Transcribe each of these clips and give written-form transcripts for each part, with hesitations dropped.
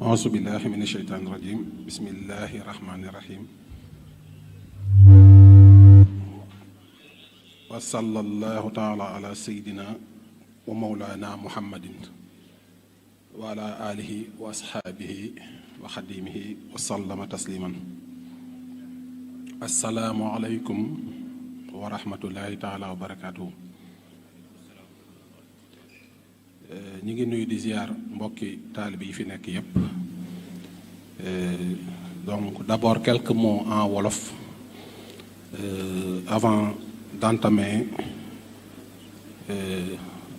auzu billahi min asheytaani rajim bismillahi rahmaani rahim wa sallallahu taala ala sayidina wa mawlana muhammadin wa ala alihi wa ashaabihi wa xadimihi wa sallama tasliman. assalaamu aleykum wa rahmatullahi taala wa barakaatuhu. ñi ngi nuyu di ziar mbokki taalibe yi fi nekk yépp. Donc d'abord quelques mots en wolof avant d'entamer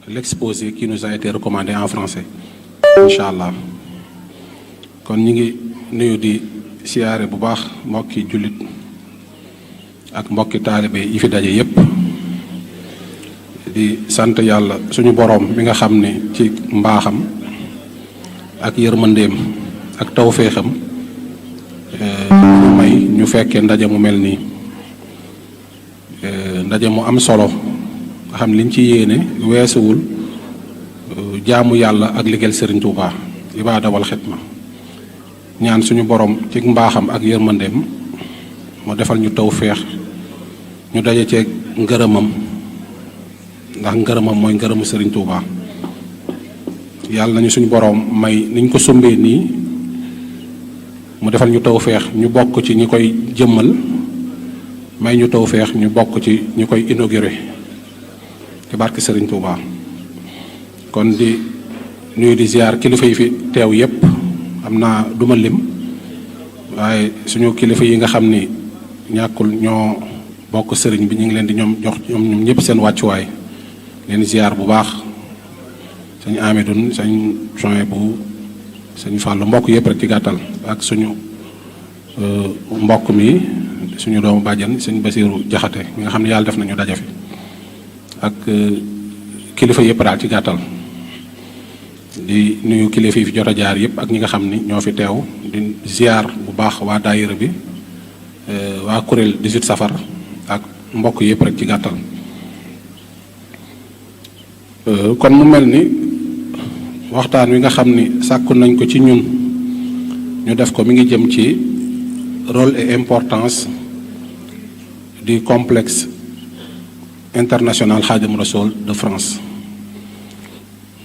l'exposé qui nous a été recommandé en français incha allah. kon ñi ngi nuyu di siyaare bu baax mbokki jullit ak mbokki taalibe yi fi daje yépp di sant yàlla suñu boroom mi nga xam ne ci mbaaxam ak yërmandeem ak tawféexam may ñu fekkee ndaje mu mel nii ndaje mu am solo nga xam liñ ci yéene weesuwul jaamu yàlla ak liggéeyal Sëriñ Tuubaa ibaada wal xidma. ñaan suñu boroom ci mbaaxam ak yërmandeem mu defal ñu tawféex ñu daje ceeg ngërëmam, ndax ngërëmam mooy ngërëmu Sëriñ Tuubaa. yàlla nañu suñu boroom may niñ ko sumbee nii mu defal ñu tawféex ñu bokk ci ñi koy jëmmal, may ñu tawféex ñu bokk ci ñi koy inauguré ci barke Sëriñ Tuubaa. kon di nuyu di ziar kilifa yi fi teew yépp, xam naa duma lim waaye suñu kilifa yi nga xam ni ñàkkul ñoo bokk sëriñ bi ñu ngi leen di jox ñoom ñëpp seen wàccuwaay, leen ziar bu baax. sëñ Amidoun sëñ Join bu sëñ Fàllu mbokk yëpp rek ci gàttal, ak suñu mbokk mi suñu doomu bàjjan sëñ Basiiru Jaxate mi nga xam ne yàlla def nañu daje fi, ak kilifa yëpp daal ci gàttal. di nuyu kilifa yi fi jot a jaar yëpp ak ñi nga xam ni ñoo fi teew, di ziar bu baax waa daayira bi, waa kuréel 18 safar ak mbokk yëpp rek ci gàttal. kon mu mel ni waxtaan wi nga xam ni sàkku nañ ko ci ñun ñu def ko mi ngi jëm ci rôle et importance du complexe international Khadim Rassoul de France.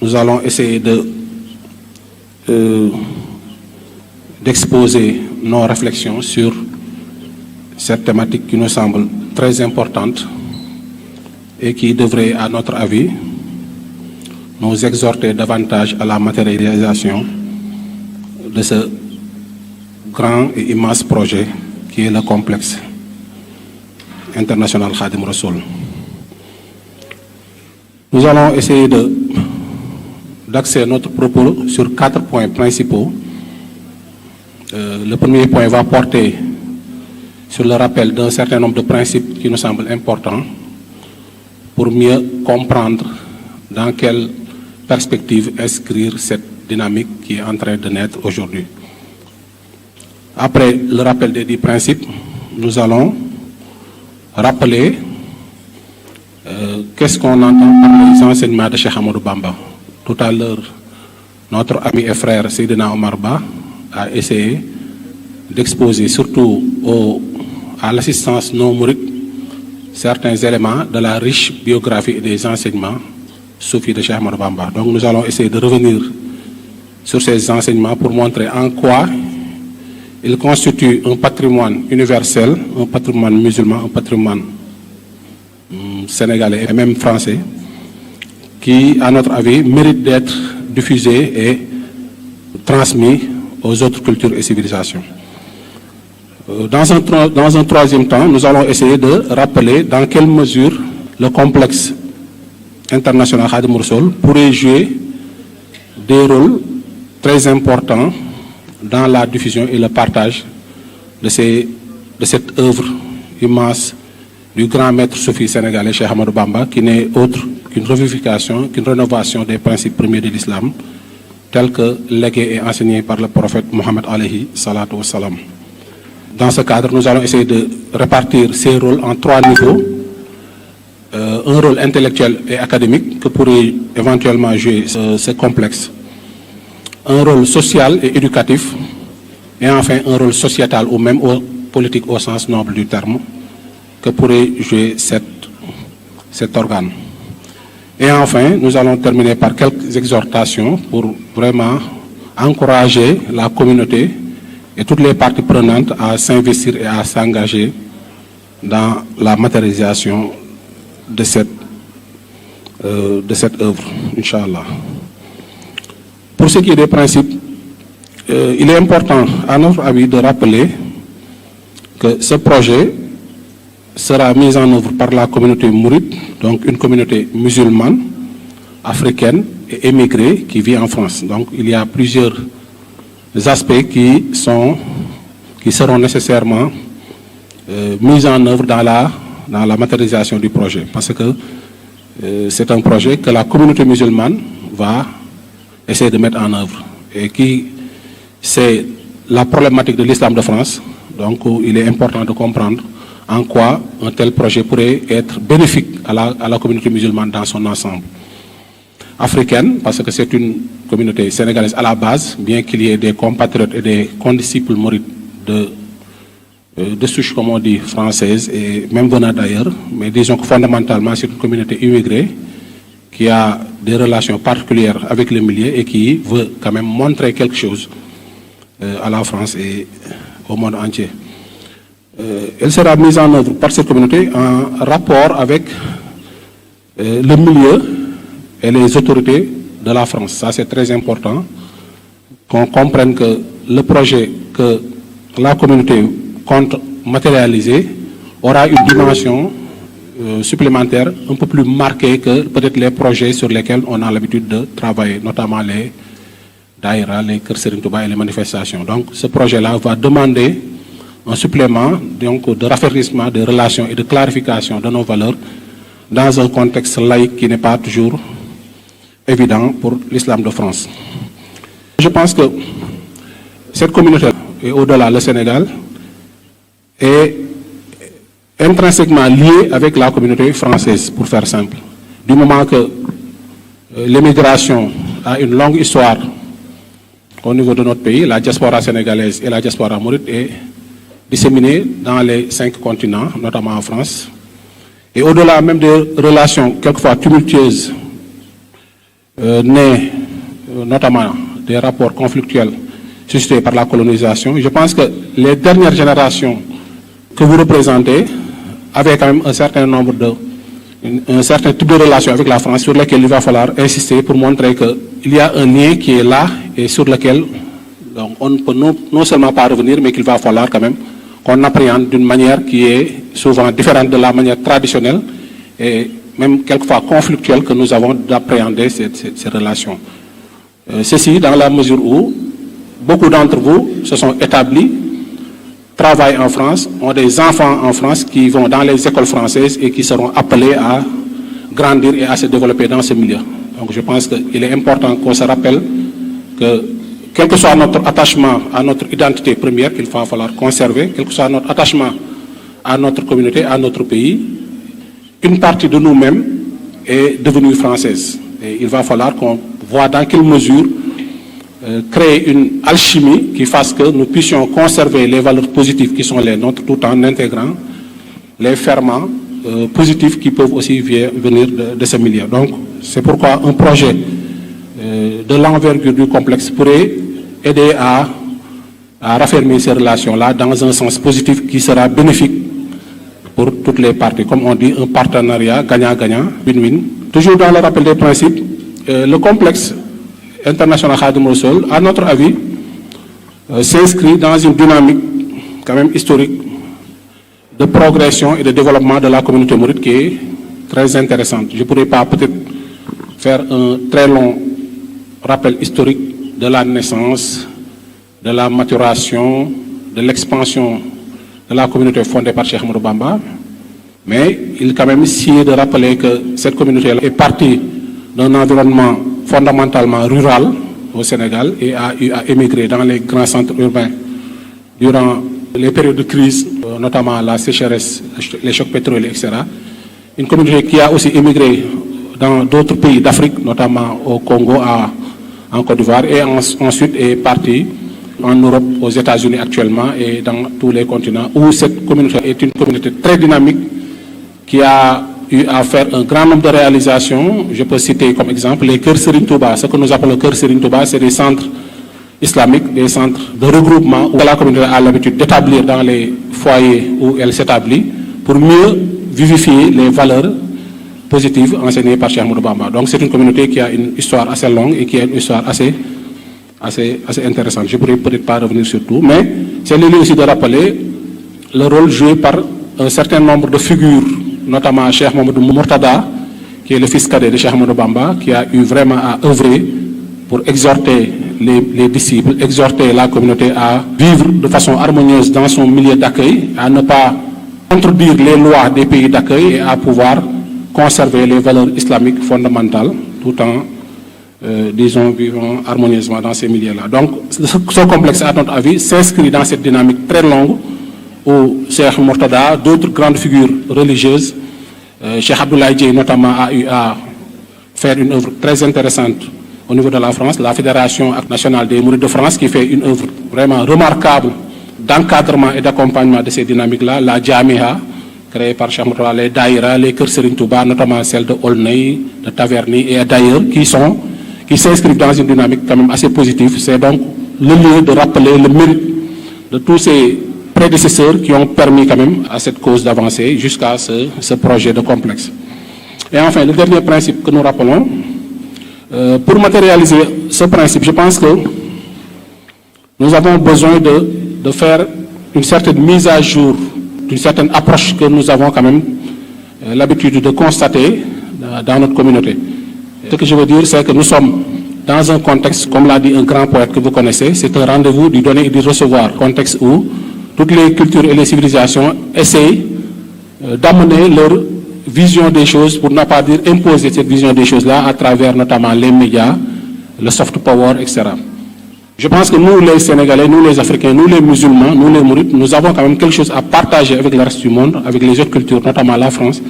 Nous allons essayer d'exposer nos réflexions sur cette thématique qui nous semble très importante et qui devrait, à notre avis, nous exhorter davantage à la matérialisation de ce grand et immense projet qui est le complexe international Khadim Rassoul. Nous allons essayer d'axer notre propos sur 4 points principaux. Le premier point va porter sur le rappel d'un certain nombre de principes qui nous semblent importants pour mieux comprendre dans quelle perspective inscrire cette dynamique qui est en train de naître aujourd'hui. Après le rappel des 10 principes, nous allons rappeler qu'est-ce qu'on entend par les enseignements de Cheikh Ahmadou Bamba. Tout à l'heure, notre ami et frère Seydina Omar Ba a essayé d'exposer surtout à l'assistance non mouride certains éléments de la riche biographie et des enseignements soufis de Cheikh Ahmadou Bamba. Donc nous allons essayer de revenir sur ces enseignements pour montrer en quoi ils constituent un patrimoine universel, un patrimoine musulman, un patrimoine sénégalais et même français, qui, à notre avis, mérite d'être diffusé et transmis aux autres cultures et civilisations. Dans un troisième temps, nous allons essayer de rappeler dans quelle mesure le complexe international Khadim Rassoul pourrait jouer des rôles très importants dans la diffusion et le partage de cette œuvre immense du grand maître soufi sénégalais Cheikh Ahmadou Bamba, qui n'est autre qu'une revivification, qu'une rénovation des principes premiers de l'islam, tels que légués et enseignés par le prophète Mohammed alayhi salatu wassalam. Dans ce cadre, nous allons essayer de répartir ces rôles en 3 niveaux. Un rôle intellectuel et académique que pourrait éventuellement jouer ce complexe. un rôle social et éducatif, et enfin un rôle sociétal ou même politique au sens noble du terme, que pourrait jouer cet organe. Et enfin, nous allons terminer par quelques exhortations pour vraiment encourager la communauté et toutes les parties prenantes à s'investir et à s'engager dans la matérialisation de cette œuvre, Inch'Allah. Pour ce qui est des principes, il est important, à notre avis, de rappeler que ce projet sera mis en œuvre par la communauté mouride, donc une communauté musulmane, africaine et émigrée qui vit en France. Donc il y a plusieurs aspects qui seront nécessairement mis en œuvre dans la matérialisation du projet. Parce que c'est un projet que la communauté musulmane va essayer de mettre en œuvre. Et c'est la problématique de l'islam de France. Donc il est important de comprendre en quoi un tel projet pourrait être bénéfique à la communauté musulmane dans son ensemble. Africaine, parce que c'est une communauté sénégalaise à la base, bien qu'il y ait des compatriotes et des condisciples mourides de souche, comme on dit, française, et même venant d'ailleurs, mais disons que fondamentalement, c'est une communauté immigrée qui a des relations particulières avec le milieu et qui veut quand même montrer quelque chose à la France et au monde entier. Elle sera mise en œuvre par cette communauté en rapport avec le milieu et les autorités de la France. Ça, c'est très important qu'on comprenne que le projet que la communauté compte matérialiser aura une dimension supplémentaire un peu plus marquée que peut-être les projets sur lesquels on a l'habitude de travailler, notamment les daïra, les Kër Serigne Touba et les manifestations. Donc ce projet-là va demander un supplément donc, de raffermissement des relations et de clarification de nos valeurs dans un contexte laïque qui n'est pas toujours évident pour l'islam de France. Je pense que cette communauté, et au-delà le Sénégal, est intrinsèquement liée avec la communauté française, pour faire simple. Du moment que l'immigration a une longue histoire au niveau de notre pays, la diaspora sénégalaise et la diaspora mouride est disséminée dans les 5 continents, notamment en France. Et au-delà même des relations quelquefois tumultueuses, nées notamment des rapports conflictuels suscités par la colonisation, je pense que les dernières générations que vous représentez avaient quand même un certain type de relations avec la France sur lesquelles il va falloir insister pour montrer qu'il y a un lien qui est là et sur lequel donc, on ne peut non seulement pas revenir, mais qu'il va falloir quand même qu'on appréhende d'une manière qui est souvent différente de la manière traditionnelle et même quelquefois conflictuelle que nous avons d'appréhender ces relations. Ceci dans la mesure où beaucoup d'entre vous se sont établis, travaillent en France, ont des enfants en France qui vont dans les écoles françaises et qui seront appelés à grandir et à se développer dans ce milieu. Donc je pense qu'il est important qu'on se rappelle que quel que soit notre attachement à notre identité première qu'il va falloir conserver, quel que soit notre attachement à notre communauté, à notre pays, une partie de nous-mêmes est devenue française. Et il va falloir qu'on voit dans quelle mesure créer une alchimie qui fasse que nous puissions conserver les valeurs positives qui sont les nôtres tout en intégrant les ferments positifs qui peuvent aussi venir de ce milieu. Donc c'est pourquoi un projet de l'envergure du complexe pourrait aider à raffermir ces relations-là dans un sens positif qui sera bénéfique pour toutes les parties. Comme on dit, un partenariat gagnant-gagnant, win-win. Toujours dans le rappel des principes, le complexe international Khadim Rassoul, à notre avis, s'inscrit dans une dynamique quand même historique de progression et de développement de la communauté mouride qui est très intéressante. Je ne pourrais pas peut-être faire un très long rappel historique de la naissance, de la maturation, de l'expansion de la communauté fondée par Cheikh Ahmadou Bamba, mais il est quand même essayé de rappeler que cette communauté est partie d'un environnement fondamentalement rural au Sénégal et a eu à émigrer dans les grands centres urbains durant les périodes de crise, notamment la sécheresse, les chocs pétroliers, etc. Une communauté qui a aussi émigré dans d'autres pays d'Afrique, notamment au Congo, en Côte d'Ivoire et ensuite est parti en Europe, aux États-Unis actuellement et dans tous les continents, où cette communauté est une communauté très dynamique qui a eu à faire un grand nombre de réalisations. Je peux citer comme exemple les Kër Serigne Touba. Ce que nous appelons Kër Serigne Touba, c'est des centres islamiques, des centres de regroupement où la communauté a l'habitude d'établir dans les foyers où elle s'établit pour mieux vivifier les valeurs positives enseignées par Cheikh Ahmadou Bamba. Donc c'est une communauté qui a une histoire assez longue et qui a une histoire assez intéressante. Je ne pourrais peut-être pas revenir sur tout, mais c'est l'idée aussi de rappeler le rôle joué par un certain nombre de figures, notamment Cheikh Mamadou Mourtada, qui est le fils cadet de Cheikh Ahmadou Bamba, qui a eu vraiment à œuvrer pour exhorter les disciples, exhorter la communauté à vivre de façon harmonieuse dans son milieu d'accueil, à ne pas contredire les lois des pays d'accueil et à pouvoir conserver les valeurs islamiques fondamentales tout en disons, vivant harmonieusement dans ces milieux-là. Donc, ce complexe, à notre avis, s'inscrit dans cette dynamique très longue où Cheikh Mourtada, d'autres grandes figures religieuses, Cheikh Abdoulaye Dieye notamment, a eu à faire une œuvre très intéressante au niveau de la France, la Fédération nationale des Mourides de France, qui fait une œuvre vraiment remarquable d'encadrement et d'accompagnement de ces dynamiques-là, la Jamiha, créée par Cheikh Mourtada, les Daïra, les Kër Serigne Touba, notamment celle de Aulnay, de Taverny et d'ailleurs, qui s'inscrivent dans une dynamique quand même assez positive. C'est donc le lieu de rappeler le mérite de tous ces prédécesseurs qui ont permis quand même à cette cause d'avancer jusqu'à ce projet de complexe. Et enfin, le dernier principe que nous rappelons, pour matérialiser ce principe, je pense que nous avons besoin de faire une certaine mise à jour, d'une certaine approche que nous avons quand même l'habitude de constater dans notre communauté. Ce que je veux dire, c'est que nous sommes dans un contexte, comme l'a dit un grand poète que vous connaissez, c'est un rendez-vous du donner et du recevoir, contexte où toutes les cultures et les civilisations essayent d'amener leur vision des choses, pour ne pas dire imposer cette vision des choses-là à travers notamment les médias, le soft power, etc. Je pense que nous, les Sénégalais, nous les Africains, nous les musulmans, nous les Mourides, nous avons quand même quelque chose à partager avec le reste du monde, avec les autres cultures, notamment la France,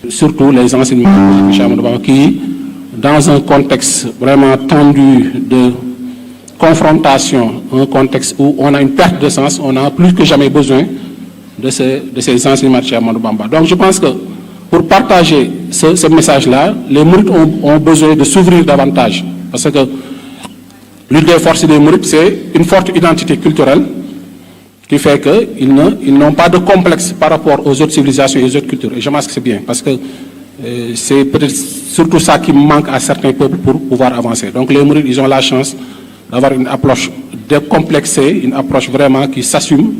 surtout les enseignements de Cheikh Ahmadou Bamba qui, dans un contexte vraiment tendu de confrontation, un contexte où on a une perte de sens, on a plus que jamais besoin de ces enseignements de Cheikh Ahmadou Bamba. Donc je pense que pour partager ce message-là, les Mourides ont besoin de s'ouvrir davantage. Parce que l'une des forces des Mourides, c'est une forte identité culturelle qui fait qu'ils n'ont pas de complexe par rapport aux autres civilisations et aux autres cultures. Et je pense que c'est bien, parce que c'est peut-être surtout ça qui manque à certains peuples pour pouvoir avancer. Donc les Mourides, ils ont la chance d'avoir une approche décomplexée, une approche vraiment qui s'assume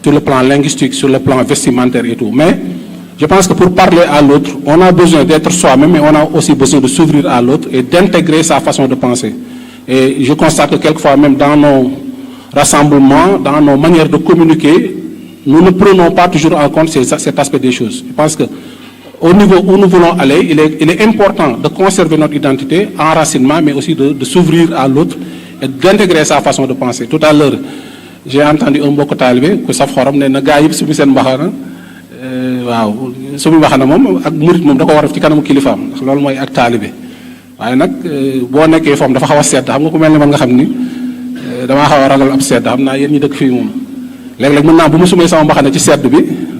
sur le plan linguistique, sur le plan vestimentaire et tout. Mais je pense que pour parler à l'autre, on a besoin d'être soi-même, mais on a aussi besoin de s'ouvrir à l'autre et d'intégrer sa façon de penser. Et je constate que quelquefois, même dans nos rassemblements, dans nos manières de communiquer, nous ne prenons pas toujours en compte cet aspect des choses. Je pense que au niveau où nous voulons aller, il est important de conserver notre identité, enracinement, mais aussi de s'ouvrir à l'autre et d'intégrer sa façon de penser. Tout à l'heure, j'ai entendu un mbokk taalibe ku saf xorom ne na gaa yëpp suñu seen mbaxana waaw suñu mbaxana moom ak murit moom da ko war a def ci kanamu kilifaam ndax loolu mooy ak taalibe waaye nag boo nekkee foofu dafa xaw a sedd xam nga ku mel ni man nga xam ni damaa xaw a ragal ab sedd xam naa yéen ñi dëkk fii moom léeg-léeg mën naa bu ma sumee sama mbaxana ci sedd bi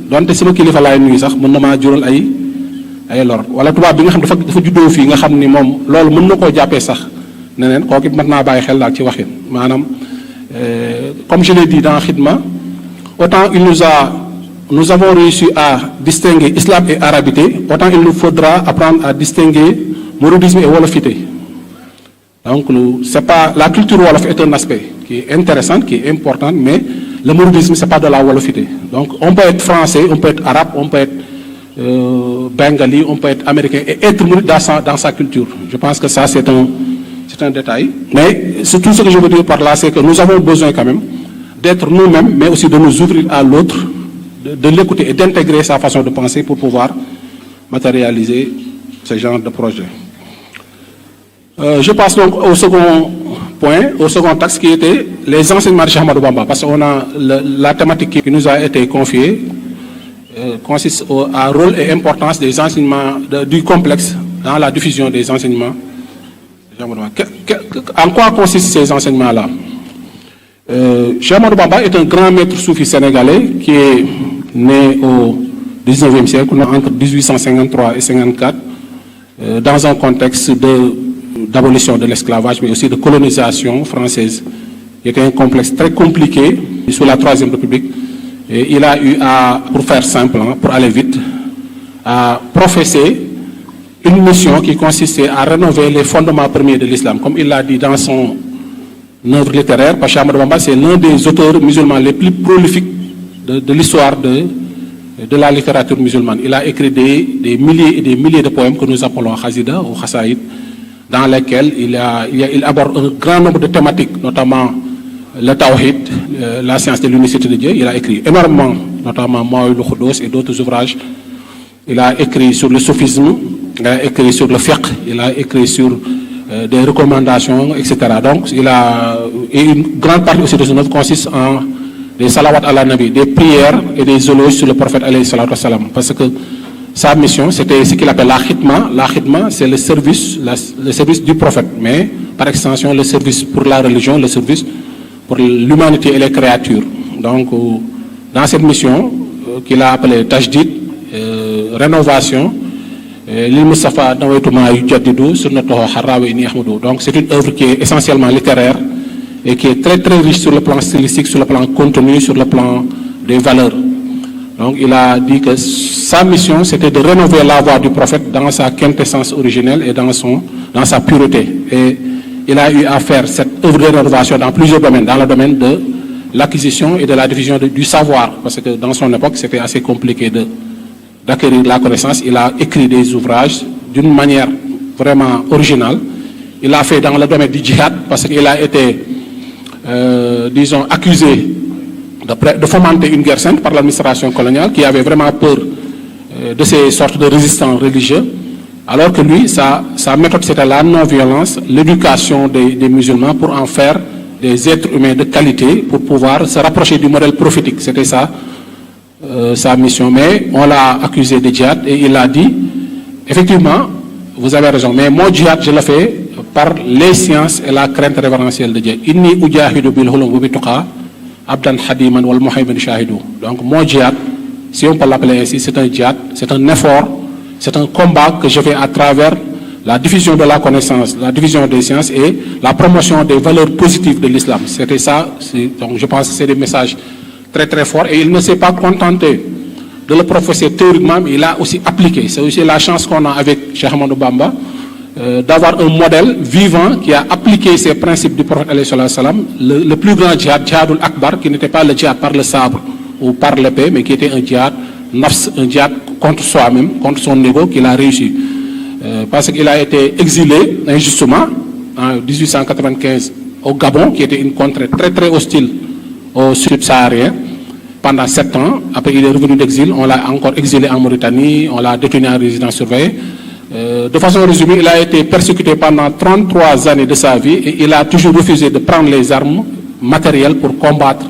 donte sama kilifa laay nuyu sax mën na maa jural ay lor wala tubaab bi nga xam dafa juddoo fii nga xam ni moom loolu mën na koo jàppee sax neneen kooku it mën naa bàyyi xel daal ci waxin maanaam comme je l'ai dit dans Khidma, autant nous avons réussi à distinguer islam et arabité, autant il nous faudra apprendre à distinguer mouridisme et wolofité. Donc c'est pas, la culture wolof est un aspect qui est intéressant, qui est important, mais le mouridisme c'est pas de la wolofité. Donc on peut être français, on peut être arabe, on peut être bengali, on peut être américain et être mouride dans sa culture. Je pense que ça c'est un détail. Mais tout ce que je veux dire par là, c'est que nous avons besoin quand même d'être nous-mêmes, mais aussi de nous ouvrir à l'autre, de l'écouter et d'intégrer sa façon de penser pour pouvoir matérialiser ce genre de projet. Je passe donc au second point, au second axe qui était les enseignements de Cheikh Ahmadou Bamba, parce qu'on a la thématique qui nous a été confiée consiste à rôle et importance des enseignements du complexe dans la diffusion des enseignements En quoi consistent ces enseignements-là? Cheikh Ahmadou Bamba est un grand maître soufi sénégalais qui est né au 19e siècle, entre 1853 et 54, dans un contexte d'abolition de l'esclavage, mais aussi de colonisation française. Il était un complexe très compliqué sous la Troisième République. Et il a eu à, pour faire simple, pour aller vite, à professer une mission qui consistait à rénover les fondements premiers de l'islam. Comme il l'a dit dans son œuvre littéraire, Cheikh Ahmadou Bamba, c'est l'un des auteurs musulmans les plus prolifiques de l'histoire de la littérature musulmane. Il a écrit des milliers et des milliers de poèmes que nous appelons khazida ou khasaïd, dans lesquels il aborde un grand nombre de thématiques, notamment le tawhid, la science de l'unicité de Dieu. Il a écrit énormément, notamment Mawahibul Khoudoss et d'autres ouvrages. Il a écrit sur le soufisme, il a écrit sur le fiqh, il a écrit sur des recommandations, etc. Donc, et une grande partie aussi de son œuvre consiste en des salawats à la Nabi, des prières et des éloges sur le prophète alayhi salatu wassalam. Parce que sa mission, c'était ce qu'il appelle la khidma. La khidma, c'est le service du prophète, mais par extension, le service pour la religion, le service pour l'humanité et les créatures. Donc, dans cette mission, qu'il a appelée Tajdid, rénovation, l'île Mustafa Nawaytuma Yujadidu, Sunnatuhu Harrawi Inni Ahmadou. Donc, c'est une œuvre qui est essentiellement littéraire et qui est très très riche sur le plan stylistique, sur le plan contenu, sur le plan des valeurs. Donc, il a dit que sa mission, c'était de rénover la voix du prophète dans sa quintessence originelle et dans sa pureté. Et il a eu à faire cette œuvre de rénovation dans plusieurs domaines, dans le domaine de l'acquisition et de la diffusion du savoir, parce que dans son époque, c'était assez compliqué d'acquérir la connaissance. Il a écrit des ouvrages d'une manière vraiment originale. Il l'a fait dans le domaine du djihad, parce qu'il a été, disons, accusé de fomenter une guerre sainte par l'administration coloniale, qui avait vraiment peur de ces sortes de résistants religieux, alors que lui, sa méthode, c'était la non-violence, l'éducation des musulmans pour en faire des êtres humains de qualité, pour pouvoir se rapprocher du modèle prophétique. C'était ça, sa mission. Mais on l'a accusé de djihad et il a dit, effectivement, vous avez raison, mais mon djihad, je le fais par les sciences et la crainte révérentielle de Dieu. Inni ujahidu bil hulum wa bituqa abdan hadiman wal muhaymin shahidu. Donc mon djihad, si on peut l'appeler ainsi, c'est un djihad, c'est un effort, c'est un combat que je fais à travers la diffusion de la connaissance, la diffusion des sciences et la promotion des valeurs positives de l'islam. C'était ça, donc je pense que c'est des messages très très forts et il ne s'est pas contenté de le professer théoriquement, mais il a aussi appliqué. C'est aussi la chance qu'on a avec Cheikh Ahmadou Bamba, d'avoir un modèle vivant qui a appliqué ces principes du prophète alayhi salam, le plus grand djihad, djihadul akbar, qui n'était pas le djihad par le sabre ou par l'épée, mais qui était un djihad nafs, un djihad contre soi-même, contre son ego, qu'il a réussi. Parce qu'il a été exilé injustement en 1895 au Gabon, qui était une contrée très très hostile au sud-saharien, pendant 7 ans. Après, il est revenu d'exil, on l'a encore exilé en Mauritanie, on l'a détenu en résidence surveillée. De façon résumée, il a été persécuté pendant 33 années de sa vie et il a toujours refusé de prendre les armes matérielles pour combattre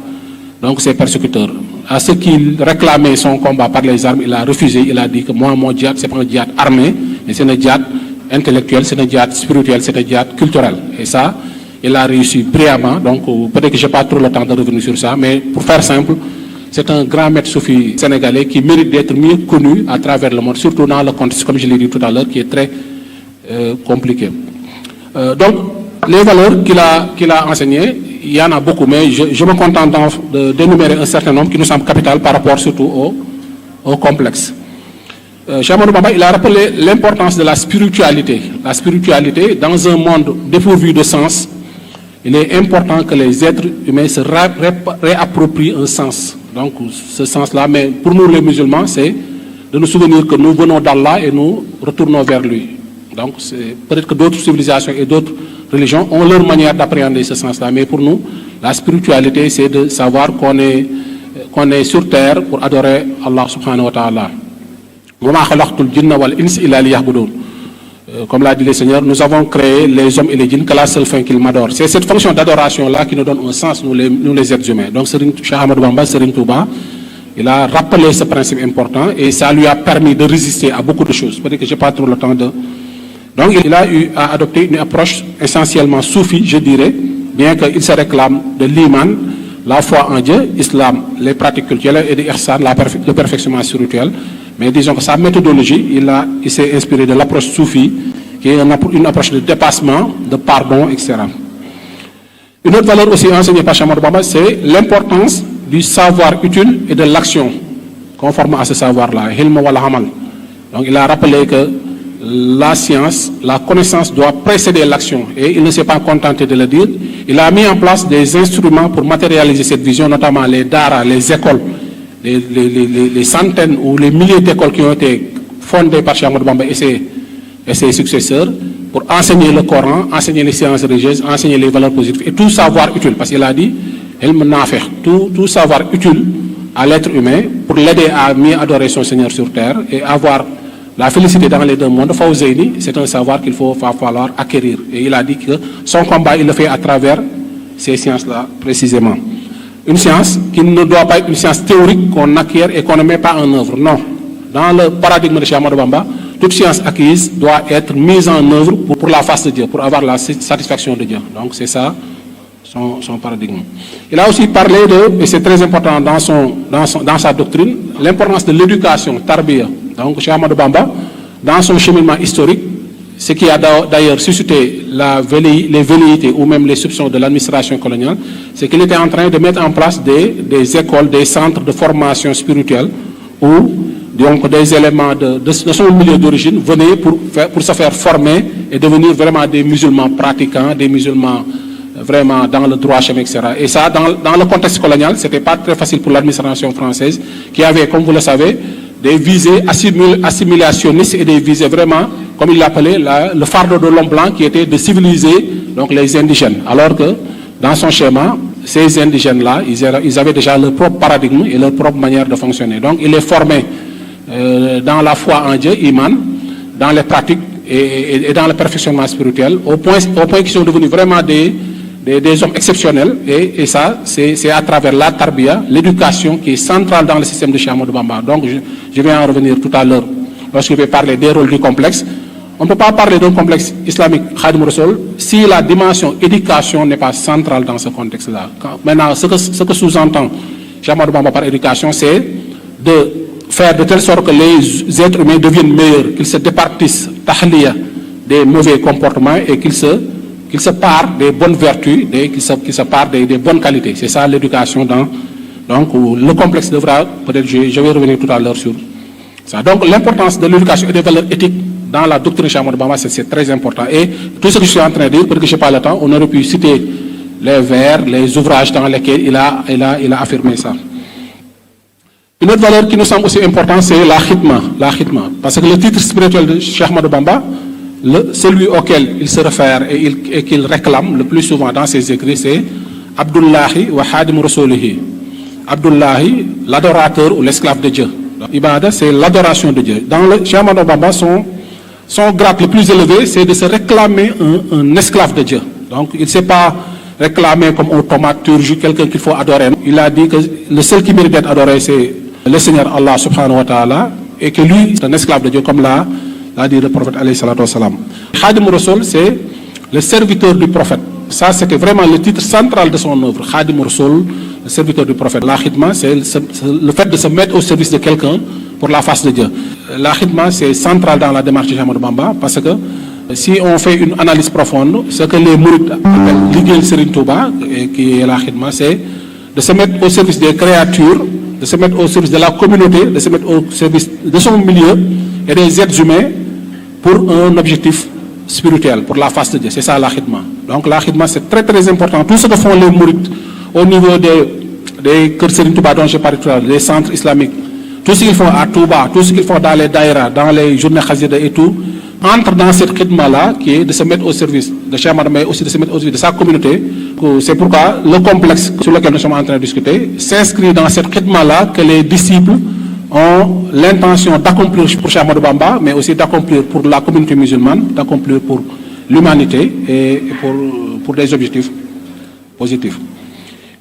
donc ses persécuteurs. À ceux qui réclamaient son combat par les armes, il a refusé. Il a dit que moi, mon djihad, c'est pas un djihad armé, mais c'est un djihad intellectuel, c'est un djihad spirituel, c'est un djihad culturel. Et ça, il a réussi brillamment. Donc peut-être que je n'ai pas trop le temps de revenir sur ça, mais pour faire simple, c'est un grand maître soufi sénégalais qui mérite d'être mieux connu à travers le monde, surtout dans le contexte, comme je l'ai dit tout à l'heure, qui est très compliqué. Donc, les valeurs qu'il a enseignées, il y en a beaucoup, mais je me contente d'énumérer un certain nombre qui nous semble capital par rapport surtout au complexe. Cheikh Ahmadou Bamba, il a rappelé l'importance de la spiritualité. La spiritualité, dans un monde dépourvu de sens, il est important que les êtres humains se réapproprient un sens. Donc, ce sens-là, mais pour nous les musulmans, c'est de nous souvenir que nous venons d'Allah et nous retournons vers lui. Donc, peut-être que d'autres civilisations et d'autres religions ont leur manière d'appréhender ce sens-là, mais pour nous, la spiritualité, c'est de savoir qu'on est sur terre pour adorer Allah subhanahu wa ta'ala. Comme l'a dit le Seigneur, nous avons créé les hommes et les djinns que la seule fin qu'ils m'adorent. C'est cette fonction d'adoration-là qui nous donne un sens, nous les êtres humains. Donc, Cheikh Ahmadou Bamba, Serigne Touba, il a rappelé ce principe important et ça lui a permis de résister à beaucoup de choses. Peut-être que je n'ai pas trop le temps Donc il a eu à adopter une approche essentiellement soufie, je dirais, bien qu'il se réclame de l'iman, la foi en Dieu, islam, les pratiques culturelles et de ihsan, le perfectionnement spirituel. Mais disons que sa méthodologie, il s'est inspiré de l'approche soufie, qui est une approche de dépassement, de pardon, etc. Une autre valeur aussi enseignée par Cheikh Ahmadou Bamba, c'est l'importance du savoir utile et de l'action, conforme à ce savoir-là, hilm wal amal. Donc il a rappelé que la science, la connaissance doit précéder l'action, et il ne s'est pas contenté de le dire. Il a mis en place des instruments pour matérialiser cette vision, notamment les daara, les écoles, les centaines ou les milliers d'écoles qui ont été fondées par Cheikh Ahmadou Bamba et ses successeurs, pour enseigner le Coran, enseigner les sciences religieuses, enseigner les valeurs positives et tout savoir utile, parce qu'il a dit tout savoir utile à l'être humain pour l'aider à mieux adorer son Seigneur sur terre et avoir la félicité dans les deux mondes. Fawzeyni, c'est un savoir qu'il va falloir acquérir, et il a dit que son combat il le fait à travers ces sciences-là précisément. Une science qui ne doit pas être une science théorique qu'on acquiert et qu'on ne met pas en œuvre, non. Dans le paradigme de Cheikh Ahmadou Bamba, toute science acquise doit être mise en œuvre pour la face de Dieu, pour avoir la satisfaction de Dieu. Donc c'est ça son paradigme. Il a aussi parlé et c'est très important dans sa doctrine, l'importance de l'éducation, tarbiya. Donc Cheikh Ahmadou Bamba, dans son cheminement historique, ce qui a d'ailleurs suscité les velléités ou même les soupçons de l'administration coloniale, c'est qu'il était en train de mettre en place des écoles, des centres de formation spirituelle où donc des éléments de son milieu d'origine venaient pour se faire former et devenir vraiment des musulmans pratiquants, des musulmans vraiment dans le droit chemin, etc. Et ça, dans le contexte colonial, ce n'était pas très facile pour l'administration française, qui avait, comme vous le savez, des visées assimilationnistes et des visées vraiment, comme il l'appelait, le fardeau de l'homme blanc, qui était de civiliser donc les indigènes. Alors que dans son schéma, ces indigènes-là, ils avaient déjà leur propre paradigme et leur propre manière de fonctionner. Donc il les formait dans la foi en Dieu, iman, dans les pratiques et dans le perfectionnement spirituel, au point qu'ils sont devenus vraiment des hommes exceptionnels, et ça, c'est à travers la tarbiya, l'éducation qui est centrale dans le système de Cheikh Ahmadou Bamba. Donc je vais en revenir tout à l'heure lorsque je vais parler des rôles du complexe. On ne peut pas parler d'un complexe islamique Khadim Rassoul si la dimension éducation n'est pas centrale dans ce contexte-là. Maintenant, ce que sous-entend Cheikh Ahmadou Bamba par éducation, c'est de faire de telle sorte que les êtres humains deviennent meilleurs, qu'ils se départissent tahliya des mauvais comportements et qu'ils se parent des bonnes vertus, qu'ils se parent des bonnes qualités. C'est ça l'éducation. Donc le complexe devra, peut-être je vais revenir tout à l'heure sur ça. Donc l'importance de l'éducation et des valeurs éthiques dans la doctrine de Cheikh Ahmadou Bamba, c'est très important. Et tout ce que je suis en train de dire, parce que je n'ai pas le temps, on aurait pu citer les vers, les ouvrages dans lesquels il a affirmé ça. Une autre valeur qui nous semble aussi importante, c'est la khidma. Parce que le titre spirituel de Cheikh Ahmadou Bamba, celui auquel il se réfère et qu'il réclame le plus souvent dans ses écrits, c'est Abdullahi wa Hadim Rasulihi. Abdullahi, l'adorateur ou l'esclave de Dieu. Ibada, c'est l'adoration de Dieu. Dans le Cheikh Ahmadou Bamba, son grade le plus élevé, c'est de se réclamer un esclave de Dieu. Donc il ne s'est pas réclamé comme un thaumaturge, quelqu'un qu'il faut adorer. Il a dit que le seul qui mérite d'être adoré, c'est le Seigneur Allah subhanahu wa ta'ala, et que lui, c'est un esclave de Dieu, comme l'a dit le prophète alayhi salatu wassalam. Khadim Rassoul, c'est le serviteur du prophète. Ça, c'était vraiment le titre central de son œuvre. Khadim Rassoul, le serviteur du prophète. La khidma, c'est le fait de se mettre au service de quelqu'un pour la face de Dieu. La khidma, c'est central dans la démarche de Cheikh Ahmadou Bamba, parce que si on fait une analyse profonde, ce que les mourides appellent l'Iguel Serigne Touba, qui est la khidma, c'est de se mettre au service des créatures, de se mettre au service de la communauté, de se mettre au service de son milieu et des êtres humains pour un objectif spirituel, pour la face de Dieu. C'est ça la khidma. Donc la khidma, c'est très très important. Tout ce que font les mourides au niveau des Kër Serigne Touba dont j'ai parlé tout à l'heure, des centres islamiques, tout ce qu'ils font à Touba, tout ce qu'ils font dans les daïras, dans les journées khazida et tout, entre dans cette khidma-là, qui est de se mettre au service de Cheikh Ahmadou, mais aussi de se mettre au service de sa communauté. C'est pourquoi le complexe sur lequel nous sommes en train de discuter s'inscrit dans cette khidma-là que les disciples ont l'intention d'accomplir pour Cheikh Ahmadou Bamba, mais aussi d'accomplir pour la communauté musulmane, d'accomplir pour l'humanité et pour des objectifs positifs.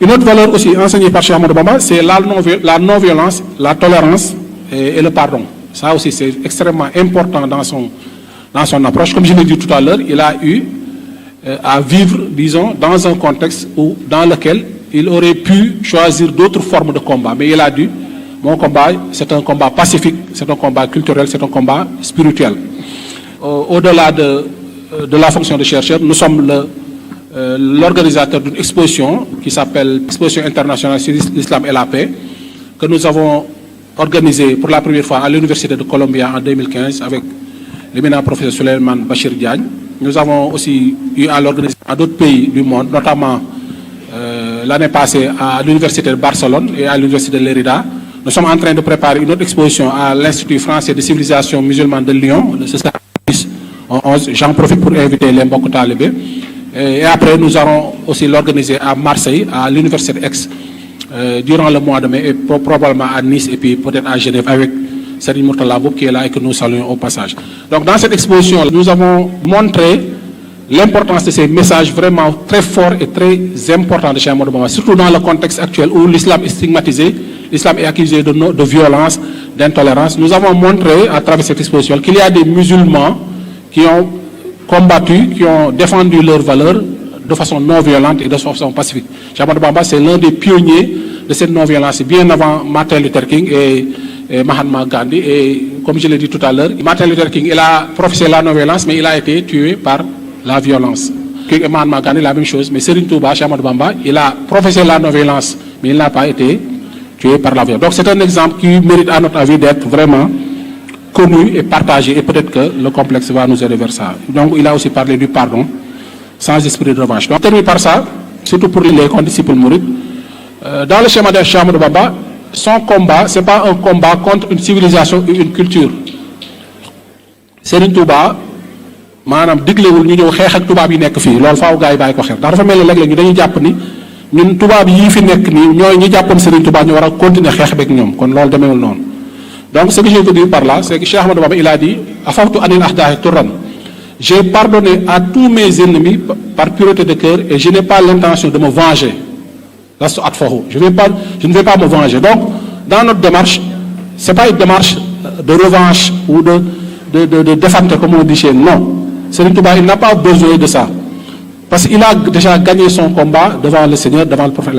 Une autre valeur aussi enseignée par Cheikh Ahmadou Bamba, c'est la non-violence, la tolérance et le pardon. Ça aussi, c'est extrêmement important dans dans son approche. Comme je l'ai dit tout à l'heure, il a eu à vivre, disons, dans un contexte dans lequel il aurait pu choisir d'autres formes de combat. Mais il a dit, mon combat, c'est un combat pacifique, c'est un combat culturel, c'est un combat spirituel. Au-delà de la fonction de chercheur, nous sommes l'organisateur d'une exposition qui s'appelle Exposition internationale sur l'islam et la paix, que nous avons organisée pour la première fois à l'Université de Columbia en 2015 avec l'éminent professeur Souleymane Bachir Diagne. Nous avons aussi eu à l'organiser dans d'autres pays du monde, notamment l'année passée à l'Université de Barcelone et à l'Université de Lérida. Nous sommes en train de préparer une autre exposition à l'Institut français de civilisation musulmane de Lyon, le 11. J'en profite pour inviter les Mbok Talibé. Et après, nous allons aussi l'organiser à Marseille, à l'Université d'Aix, durant le mois de mai, et probablement à Nice et puis peut-être à Genève avec Serigne Mourtala Boub qui est là et que nous saluons au passage. Donc dans cette exposition, nous avons montré l'importance de ces messages vraiment très forts et très importants de Cheikh Ahmadou Bamba, surtout dans le contexte actuel où l'islam est stigmatisé, l'islam est accusé de violence, d'intolérance. Nous avons montré à travers cette exposition qu'il y a des musulmans qui ont combattu, qui ont défendu leurs valeurs de façon non violente et de façon pacifique. Cheikh Ahmadou Bamba, c'est l'un des pionniers de cette non-violence, bien avant Martin Luther King et Mahatma Gandhi. Et comme je l'ai dit tout à l'heure, Martin Luther King, il a professé la non-violence, mais il a été tué par la violence. King et Mahatma Gandhi, la même chose, mais Serigne Touba, Cheikh Ahmadou Bamba, il a professé la non-violence, mais il n'a pas été tué par la violence. Donc c'est un exemple qui mérite à notre avis d'être vraiment connu et partagé, et peut-être que le complexe va nous aider vers ça. Donc il a aussi parlé du pardon, sans esprit de revanche. Donc termine par ça, surtout pour les condisciples mourides, dans le schéma de Cheikh Ahmadou Bamba, son combat, ce n'est pas un combat contre une civilisation et une culture. Serigne Touba maanaam diglewul ñu ñëw xeex ak tubaab yi nekk fii loolu faaw gars yi bàyyi ko xel ndax dafa mel ni léeg-léeg ñu dañuy jàpp ni ñun tubaab yii fi nekk nii ñooy ñi jàppoon Serigne Touba ñu war a continuer xeex beeg ñoom kon loolu demeewul noonu. Donc ce que je veux dire par là, c'est que Cheikh Ahmadou Bamba il a dit afawtu anil ahdaahi turran, j'ai pardonné à tous mes ennemis par pureté de cœur et je n'ai pas l'intention de me venger. Je ne vais pas me venger. Donc, dans notre démarche, ce n'est pas une démarche de revanche ou de défendre comme on dit chez nous. Non. Serigne Touba, il n'a pas besoin de ça. Parce qu'il a déjà gagné son combat devant le Seigneur, devant le prophète.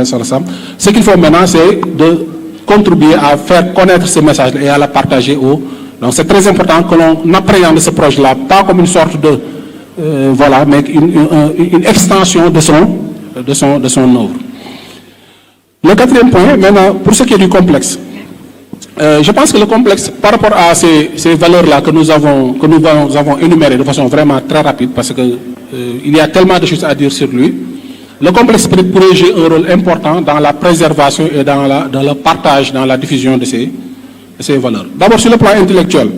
Ce qu'il faut maintenant, c'est de contribuer à faire connaître ce message et à la partager haut. Donc, c'est très important que l'on appréhende ce projet-là, pas comme une sorte de... voilà, mais une extension de son œuvre. Le quatrième point, maintenant, pour ce qui est du complexe, je pense que le complexe, par rapport à ces valeurs-là que nous avons énumérées de façon vraiment très rapide, parce que il y a tellement de choses à dire sur lui, le complexe pourrait jouer un rôle important dans la préservation et dans le partage, dans la diffusion de ces valeurs. D'abord, sur le plan intellectuel,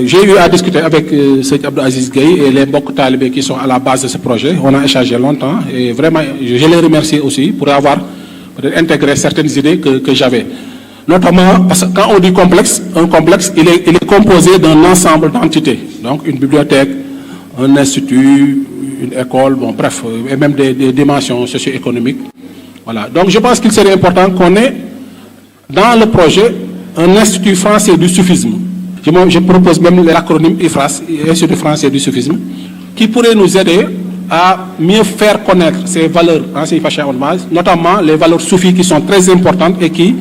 j'ai eu à discuter avec Seydi Abdou Aziz Gueye et les Mbok Talibé qui sont à la base de ce projet. On a échangé longtemps et vraiment, je les remercie aussi pour avoir intégré certaines idées que j'avais. Notamment, parce que quand on dit complexe, un complexe, il est composé d'un ensemble d'entités. Donc, une bibliothèque, un institut, une école, bon, bref, et même des dimensions socio-économiques. Voilà. Donc, je pense qu'il serait important qu'on ait dans le projet un institut français du soufisme. Je propose même l'acronyme IFRAS, Institut français du soufisme, qui pourrait nous aider à mieux faire connaître ces valeurs, notamment les valeurs soufis qui sont très importantes et qui,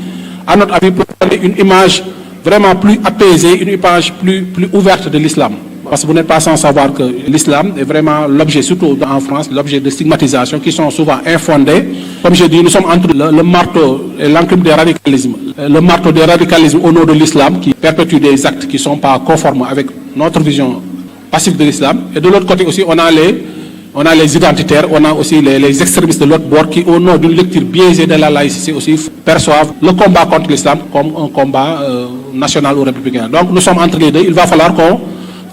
à notre avis, peuvent donner une image vraiment plus apaisée, une image plus ouverte de l'islam. Parce que vous n'êtes pas sans savoir que l'islam est vraiment l'objet, surtout en France, l'objet de stigmatisation qui sont souvent infondées. Comme je dis, nous sommes entre le marteau et l'enclume des radicalismes. Le marteau des radicalismes au nom de l'islam qui perpétue des actes qui ne sont pas conformes avec notre vision passive de l'islam. Et de l'autre côté aussi, on a les identitaires, on a aussi les extrémistes de l'autre bord qui, au nom d'une lecture biaisée de la laïcité aussi, perçoivent le combat contre l'islam comme un combat national ou républicain. Donc nous sommes entre les deux. Il va falloir qu'on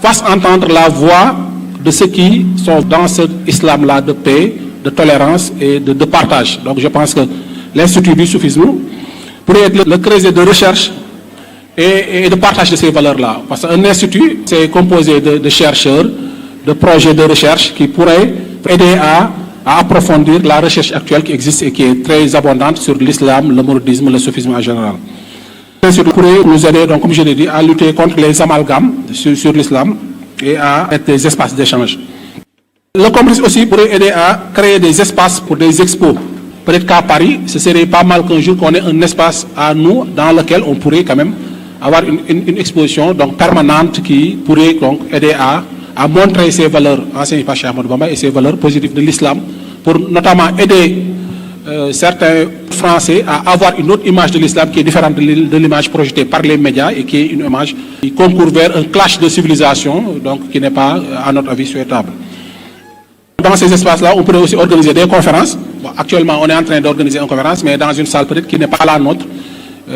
fasse entendre la voix de ceux qui sont dans cet islam-là de paix, de tolérance et de partage. Donc je pense que l'Institut du soufisme pourrait être le creuset de recherche et de partage de ces valeurs-là. Parce qu'un institut, c'est composé de chercheurs, de projets de recherche qui pourraient aider à approfondir la recherche actuelle qui existe et qui est très abondante sur l'islam, le mouridisme, le soufisme en général. L'Institut pourrait nous aider, donc, comme je l'ai dit, à lutter contre les amalgames sur l'islam, et à être des espaces d'échange. Le complexe aussi pourrait aider à créer des espaces pour des expos. Peut-être qu'à Paris, ce serait pas mal qu'un jour qu'on ait un espace à nous dans lequel on pourrait quand même avoir une exposition donc permanente qui pourrait donc aider à montrer ces valeurs enseignées par Cheikh Ahmadou Bamba et ces valeurs positives de l'islam pour notamment aider certains Français à avoir une autre image de l'islam qui est différente de l'image projetée par les médias et qui est une image qui concourt vers un clash de civilisation donc qui n'est pas à notre avis souhaitable. Dans ces espaces-là, on pourrait aussi organiser des conférences. Bon, actuellement, on est en train d'organiser une conférence, mais dans une salle peut-être qui n'est pas la nôtre.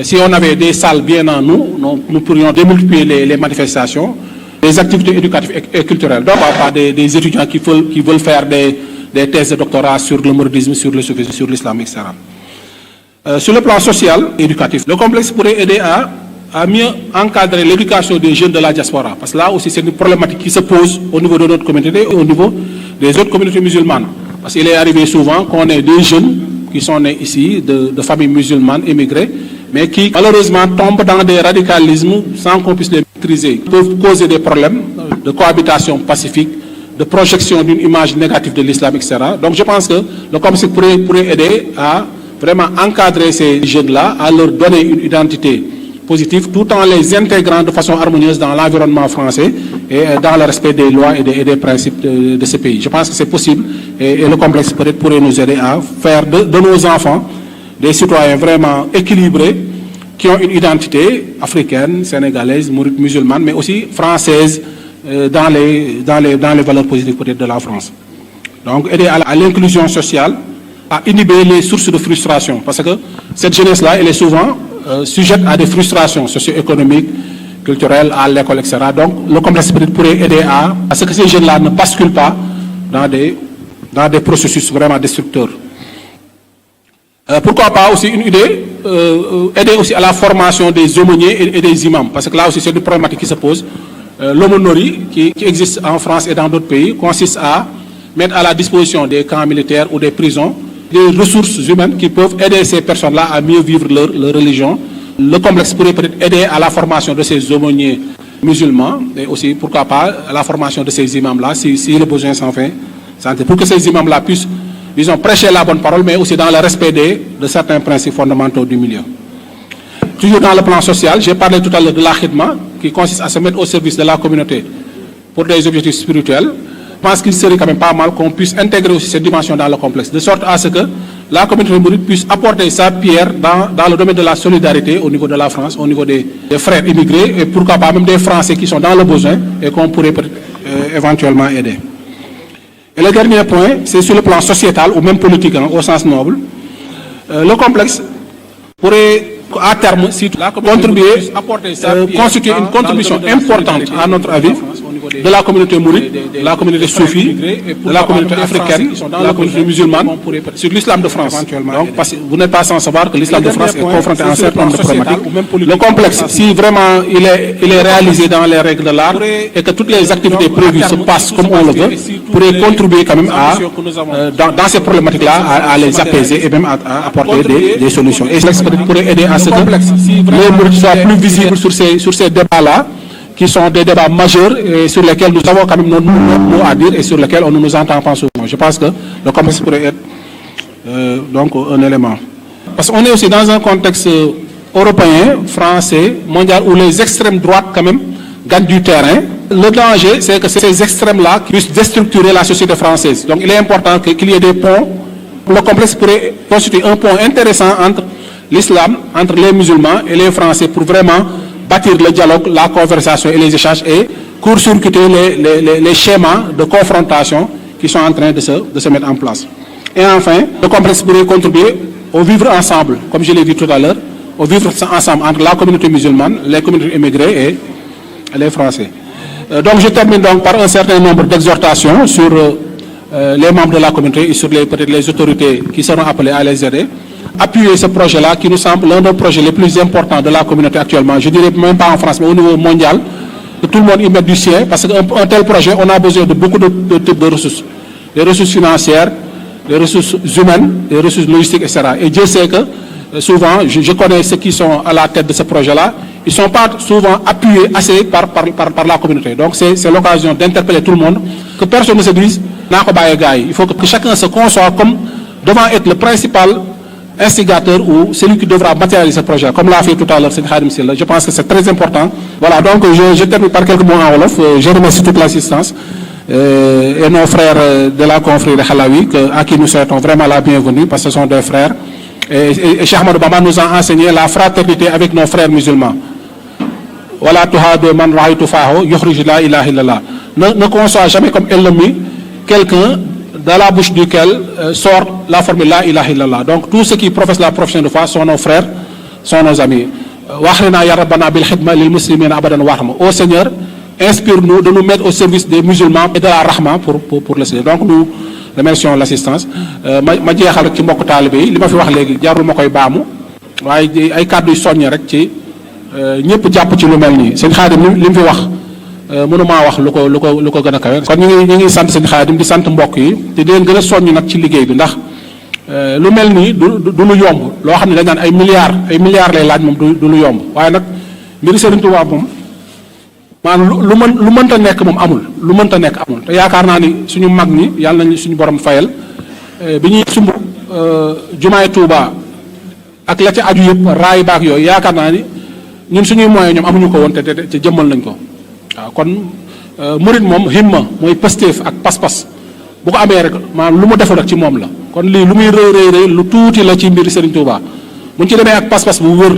Si on avait des salles bien en nous pourrions démultiplier les manifestations, les activités éducatives et culturelles. Donc, pas des étudiants qui veulent faire des thèses de doctorat sur le mouridisme, sur le soufisme, sur l'islam, etc. Sur le plan social et éducatif, le complexe pourrait aider à mieux encadrer l'éducation des jeunes de la diaspora. Parce que là aussi, c'est une problématique qui se pose au niveau de notre communauté et au niveau des autres communautés musulmanes. Parce qu'il est arrivé souvent qu'on ait des jeunes qui sont nés ici, de familles musulmanes émigrées, mais qui malheureusement tombent dans des radicalismes sans qu'on puisse les maîtriser. Ils peuvent causer des problèmes de cohabitation pacifique, de projection d'une image négative de l'islam, etc. Donc je pense que le complexe pourrait aider à vraiment encadrer ces jeunes-là, à leur donner une identité positive, tout en les intégrant de façon harmonieuse dans l'environnement français et dans le respect des lois et des principes de ce pays. Je pense que c'est possible et le complexe peut-être pourrait nous aider à faire de nos enfants des citoyens vraiment équilibrés qui ont une identité africaine, sénégalaise, mouride, musulmane, mais aussi française dans les valeurs positives peut-être de la France. Donc aider à l'inclusion sociale, à inhiber les sources de frustration, parce que cette jeunesse-là, elle est souvent sujette à des frustrations socio-économiques, culturelles, à l'école, etc. Donc le complexe pourrait aider à ce que ces jeunes-là ne basculent pas dans des processus vraiment destructeurs. Pourquoi pas aussi une idée, aider aussi à la formation des aumôniers et des imams, parce que là aussi c'est une problématique qui se pose. L'aumônerie qui existe en France et dans d'autres pays consiste à mettre à la disposition des camps militaires ou des prisons des ressources humaines qui peuvent aider ces personnes-là à mieux vivre leur religion. Le complexe pourrait peut-être aider à la formation de ces aumôniers musulmans et aussi, pourquoi pas, à la formation de ces imams-là, si le besoin s'en fait, pour que ces imams-là puissent, disons, prêcher la bonne parole, mais aussi dans le respect de certains principes fondamentaux du milieu. Toujours dans le plan social, j'ai parlé tout à l'heure de la khidma, qui consiste à se mettre au service de la communauté pour des objectifs spirituels. Je pense qu'il serait quand même pas mal qu'on puisse intégrer aussi cette dimension dans le complexe, de sorte à ce que la communauté mouride puisse apporter sa pierre dans le domaine de la solidarité au niveau de la France, au niveau des frères immigrés, et pourquoi pas même des Français qui sont dans le besoin et qu'on pourrait éventuellement aider. Et le dernier point, c'est sur le plan sociétal ou même politique, au sens noble. Le complexe pourrait, à terme, si contribuer, constituer une contribution importante, à notre avis, de la communauté mouride, de la communauté soufie, de la communauté africaine, de la communauté musulmane, sur l'islam de France. Donc, parce que vous n'êtes pas sans savoir que l'islam de France est confronté à un certain nombre de problématiques. Le complexe, si vraiment il est réalisé dans les règles de l'art et que toutes les activités prévues se passent comme on le veut, pourrait contribuer quand même dans ces problématiques-là, à les apaiser et même à apporter des solutions. Et cela pourrait aider à ce que les mourides soient plus visibles sur ces débats-là, qui sont des débats majeurs et sur lesquels nous avons quand même nos mots à dire et sur lesquels on ne nous entend pas souvent. Je pense que le complexe pourrait être donc un élément. Parce qu'on est aussi dans un contexte européen, français, mondial, où les extrêmes droites quand même gagnent du terrain. Le danger, c'est que ces extrêmes-là puissent déstructurer la société française. Donc il est important qu'il y ait des ponts. Le complexe pourrait constituer un pont intéressant entre l'islam, entre les musulmans et les Français pour vraiment bâtir le dialogue, la conversation et les échanges et court-circuiter les schémas de confrontation qui sont en train de se mettre en place. Et enfin, le complexe pourrait contribuer au vivre ensemble, comme je l'ai dit tout à l'heure, au vivre ensemble entre la communauté musulmane, les communautés immigrées et les Français. Donc je termine donc par un certain nombre d'exhortations sur les membres de la communauté et sur peut-être les autorités qui seront appelées à les aider. Appuyer ce projet-là qui nous semble l'un des projets les plus importants de la communauté actuellement. Je dirais même pas en France, mais au niveau mondial, que tout le monde y met du sien, parce qu'un tel projet, on a besoin de beaucoup de types de ressources. Des ressources financières, des ressources humaines, des ressources logistiques, etc. Et Dieu sait que souvent, je connais ceux qui sont à la tête de ce projet-là, ils sont pas souvent appuyés assez par la communauté. Donc c'est l'occasion d'interpeller tout le monde, que personne ne se dise naa ko bàyyee gars yi. Il faut que chacun se conçoive comme devant être le principal instigateur ou celui qui devra matérialiser ce projet, comme l'a fait tout à l'heure Seigne Khadim Sylla. Je pense que c'est très important. Voilà, donc je termine par quelques mots en wolof. Je remercie toute l'assistance et nos frères de la confrérie de Halawi, à qui nous souhaitons vraiment la bienvenue, parce que ce sont des frères. Et Cheikh Ahmadou Bamba nous a enseigné la fraternité avec nos frères musulmans. Voilà, tuhadu man ra'aytu fahu yukhrij la ilaha illallah. Ne conçoit jamais comme ennemi quelqu'un dans la bouche duquel sort la formule la ilaha illallah. Donc tous ceux qui professent la profession de foi sont nos frères, sont nos amis. Wakhrina ya rabbana bil khidma lil muslimina abadan warham. Ô Seigneur, inspire-nous de nous mettre au service des musulmans et de la rahma pour le Seigneur. Donc nous remercions l'assistance. ma jeexal ci mbokk taalibe yi li ma fi wax léegi jarul ma koy baamu waaye ay kàddu yu soññ rek ci ñëpp jàpp ci lu mel nii sëñ Xaadim li mu fi wax mënumaa wax lu ko gën a kawe. kon ñu ngi sant sëñ Xaadim di sant mbokk yi te di leen gën a soññ nag ci liggéey bi ndax lu mel nii du lu yomb loo xam ne dañ naan ay milliards lay laaj moom du lu yomb waaye nag mbiri Sëriñ Tuubaa moom maanaam lu mënta nekk moom amul lu mënta nekk amul te yaakaar naa ni suñu mag ñi yàlla nañu suñu borom fayal bi ñuy sumb jumaay Tuubaa ak la ca aju yëpp raay baak yooyu yaakaar naa ni ñun suñuy moyens ñoom amuñu ko woon te jëmmal nañ ko waaw kon murid moom himma mooy pëstéef ak pas-pas bu ko amee rek maanaam lu mu defal rek ci moom la kon lii lu muy rëy lu tuuti la ci mbiri Serigne Touba buñ ci demee ak pas-pas bu wër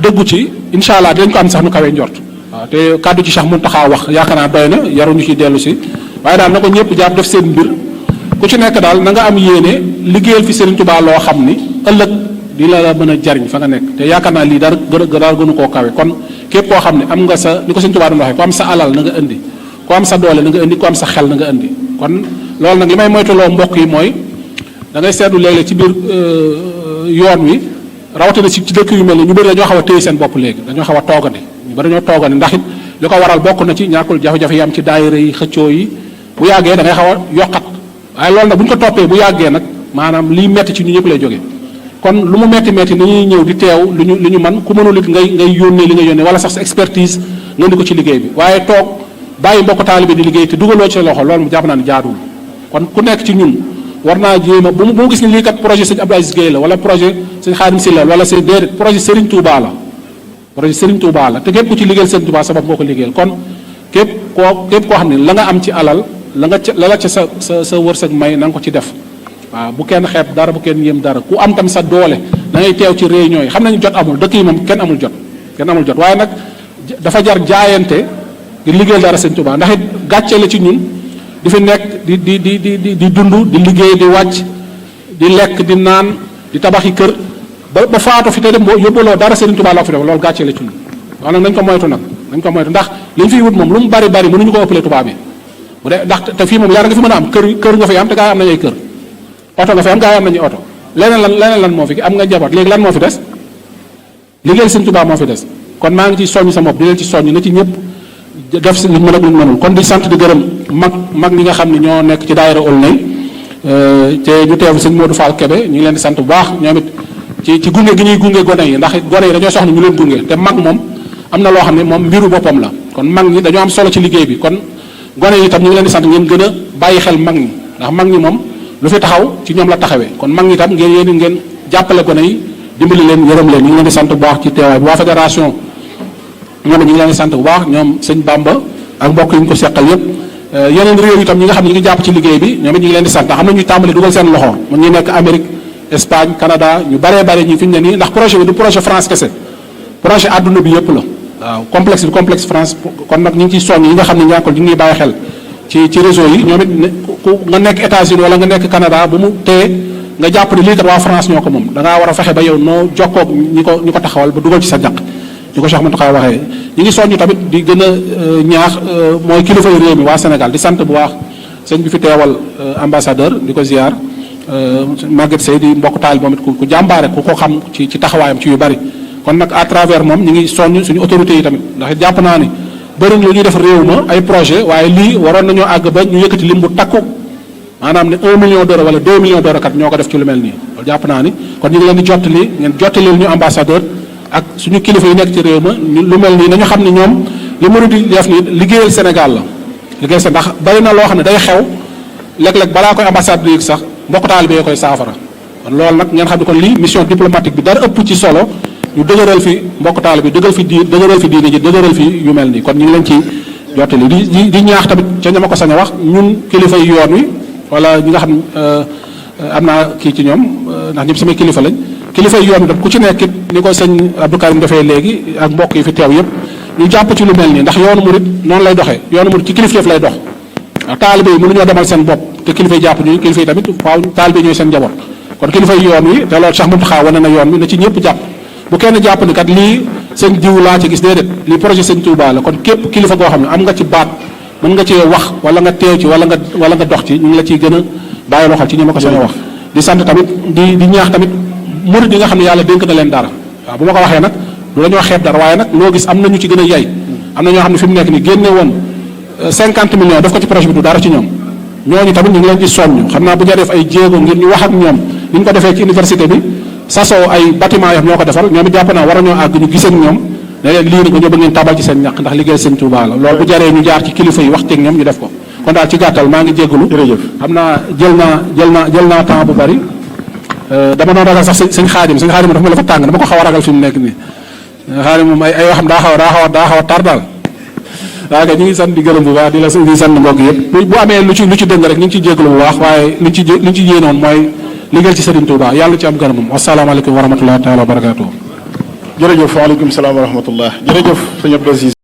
dëggu ci incha allah dinañ ko am sax nu kawee njort waaw te kàddu ci Cheikh Mountakha wax yaakaar naa doy na yaruñu ci dellu si waaye daal na ko ñëpp jàpp def seen mbir ku ci nekk daal na nga am yéene liggéeyal fi Serigne Touba loo xam ni ëllëg di la mën a jariñ fa nga nekk te yaakaar naa lii dara gënu koo kawe kon képp koo xam ne am nga sa ni ko Serigne Touba doon waxee ku am sa alal na nga indi ku am sa doole na nga indi ku am sa xel na nga indi kon loolu nag li may moytuloo mbokk yi mooy da ngay seetlu léeg-léeg ci biir yoon wi rawatina ci dëkk yu mel ni ñu bëri dañoo xaw a téye seen bopp léegi dañoo xaw a toogane ñu bëri dañoo toogane ndax it li ko waral bokk na ci ñàkkul jafe-jafe yi am ci daayira yi xëccoo yi bu yàggee da ngay xaw a yokkat waaye loolu nag bu ñu ko toppee bu yàggee nag maanaam liy metti ci ñu ñëpp lay jógee kon lu mu metti nañuy ñëw di teew li ñu man ku mënul it ngay yónnee li nga yónnee wala sax sa expertise nga di ko ci liggéey bi waaye toog bàyyi mbokk taalibe di liggéey te dugaloo ci loxo loolu mu jàpp naa ne jaaduwul kon ku nekk ci ñun war naa jéem a bu mu gis ni lii kat projet sëñ Abdou Aziz Guèye la wala projet sëñ Khadim Sylla wala c'est déedéet projet Serigne Touba la projet Serigne Touba la te képp ku ci liggéeyal Serigne Touba sabab moo ko liggéeyal kon képp koo xam ne la nga am ci alal la la ca sa wërsëg may na nga ko ci def waaw bu kenn xeeb dara bu kenn yéem dara ku am tam sa doole da ngay teew ci réunion yi xam nañu jot amul dëkk yi moom kenn amul jot waaye nag dafa jar jaayante di liggéeyal dara Serigne Touba ndax it gàcce la ci ñun di fi nekk di dund di liggéey di wàcc di lekk di naan di tabaxi kër ba faatu fi te dem yóbbaloo dara Serigne Touba la ko fi def loolu gàcce la ci ñun loolu nag nañ ko moytu ndax li ñu fiy wut moom lu mu bari mënuñu ko ëppale Touba bi bu dee ndax te fii moom yaa nga fi mën a am kër nga fi am te gaa yi am nañu ay kër oto nga fi am gaa yi am nañu oto leneen lan moo fi am nga njaboot léegi lan moo fi des liggéeyal Serigne Touba moo fi des kon maa ngi ci soññ sa bopp di leen ci soññ na ci ñëpp def si luñ mën ak luñ mënul kon di sant di gërëm mag ñi nga xam ne ñoo nekk ci daayira Aulnay te ñu teew sëñ Modou Fall Kébé ñu ngi leen di sant bu baax ñoom it ci gunge gi ñuy gunge gone yi ndax gone yi dañoo soxla ñu leen gunge te mag moom am na loo xam ne moom mbiru boppam la kon mag ñi dañoo am solo ci liggéey bi kon gone yi itam ñu ngi leen di sant ngeen gën a bàyyi xel mag ñi ndax mag ñi moom lu fi taxaw ci ñoom la taxawee kon mag ñi itam ngeen jàppale gone yi dimbali leen yërëm leen ñu ngi leen di sant bu baax ci teewaay bi waa fédération ñoom ñu ngi leen di sant bu baax ñoom sëñ Bamba ak mbokk yi ñu ko seqal yépp yeneen réew itam ñi nga xam ne ñu ngi jàpp ci liggéey bi ñoom it ñu ngi leen di sant ndax am na ñuy tàmbali dugal seen loxo mun ñu nekk Amérique Espagne Canada ñu baree bare ñi fi ñu ne nii ndax projet bi du projet France kese projet àdduna bi yépp la waaw complexe France kon nag ñu ngi ciy soññ yi nga xam ne ñàkkul ñu ngi bàyyi xel ci réseau yi ñoom it ku nga nekk États-Unis wala nga nekk Canada bu mu tee nga jàpp ne lii kat waa France ñoo ko moom da ngaa war a fexe ba yow noo jokkoog ñi ko taxawal ba dugal ci sa jaq ñu ko Cheikh Mountakha waxee ñu ngi soññu tamit di gën a ñaax mooy kilifa yu réew mi waa Sénégal di sant bu baax sëñ bi fi teewal ambassadeur di ko ziar Maguette Sey di mbokk taal moom it ku jàmbaare ku ko xam ci taxawaayam ci yu bari kon nag à travers moom ñu ngi soññ suñu autorités yi tamit ndax jàpp naa ni bëri na lu ñuy def réew ma ay projet waaye lii waroon nañoo àgg ba ñu yëkkati lim bu takku maanaam ne 1 million d'euros wala 2 millions d'euros kat ñoo ko def ci lu mel nii loolu jàpp naa ni kon ñu ngi leen di jottali ngeen jottalil ñu ambassadeur ak suñu kilifa yi nekk ci réew ma lu mel nii nañu xam ne ñoom li murid di def ni liggéeyal Sénégal la liggéeyal sa ndax bari na loo xam ne day xew léeg-léeg balaa koy ambassade bi sax mbokk taalibe yi koy saafara kon loolu nag ngeen xam ne kon lii mission diplomatique bi dara ëpp ci solo ñu dëgëral fi mbokk taalibe bi dëgëral fi diine ji dëgëral fi yu mel nii kon ñu ngi leen ci jottali di ñaax tamit ca ñama ko sañ a wax ñun kilifa yi yoon wi wala ñi nga xam am naa kii ci ñoom ndax ñëpp samay kilifa lañ kilifa yi yoon wi tam ku ci nekk it ni ko sëñ Abdou Karim defee léegi ak mbokk yi fi teew yëpp ñu jàpp ci lu mel nii ndax yoonu murid noonu lay doxee yoonu murid ci kilifteef lay dox waaw taalibe yi mënuñoo demal seen bopp te kilifa yi jàpp ñu kilifa yi tamit waaw taalibe yi ñooy seen njaboot kon kilifa yi yoon wi te loolu Cheikh Mountakha wane na yoon wi na ci ñëpp jàpp bu kenn jàpp ni kat lii seen diw laa ci gis déedéet lii projet sëñ Touba la kon képp kilifa goo xam ne am nga ci baat mën nga cee wax wala nga teew ci wala nga dox ci ñu ngi la ciy gën a bàyyi loo xam ci ñi ma ko seen wax di sant tamit di ñaax tamit murid yi nga xam ne yàlla dénk na leen dara waaw bu ma ko waxee nag lu la ñoo xeeb dara waaye nag loo gis am na ñu ci gën a yay am na ñoo xam ne fi mu nekk ni génne woon 50 millions def ko ci projet bi du dara ci ñoom ñooñu tamit ñu ngi leen ci soññ xam naa bu jaree def ay jéego ngir ñu wax ak ñoom ni ñu ko defee ci université bi sasoo ay bâtiment yoo ñoo ko defal ñoom it jàpp naa war a ñoo àgg ñu gisee ak ñoom ne leen lii ko ñoo bëgg ngeen tabal ci seen ñàq ndax liggéey seen Touba la loolu bu jaree ñu jaar ci kilifa yi wax teeg ñoom ñu def ko kon daal ci gàttal maa ngi jéggalu jërëjëf xam naa jël naa temps bu bari dama doon ragal sax sëñ Xaadim dafa ma la fa tàng dama ko xaw a ragal fi mu nekk nii Xaadim moom ay waxam daa xaw a tar daal waaw kay ñu ngi sant di gërëm bu baax di sant mbokk yëpp bu amee lu ci dëng rek ñu ngi ciy jéggalu bu baax waaye liñ ci yéenoon mooy liggéeyal ci Serigne Touba yàlla ci am gërëmam wasalaamaaleykum wa rahmatullahi taala wa barakaatuh jërëjëf waaleykum salaam wa rahmatullah jërëjëf sëñ Abdou Aziz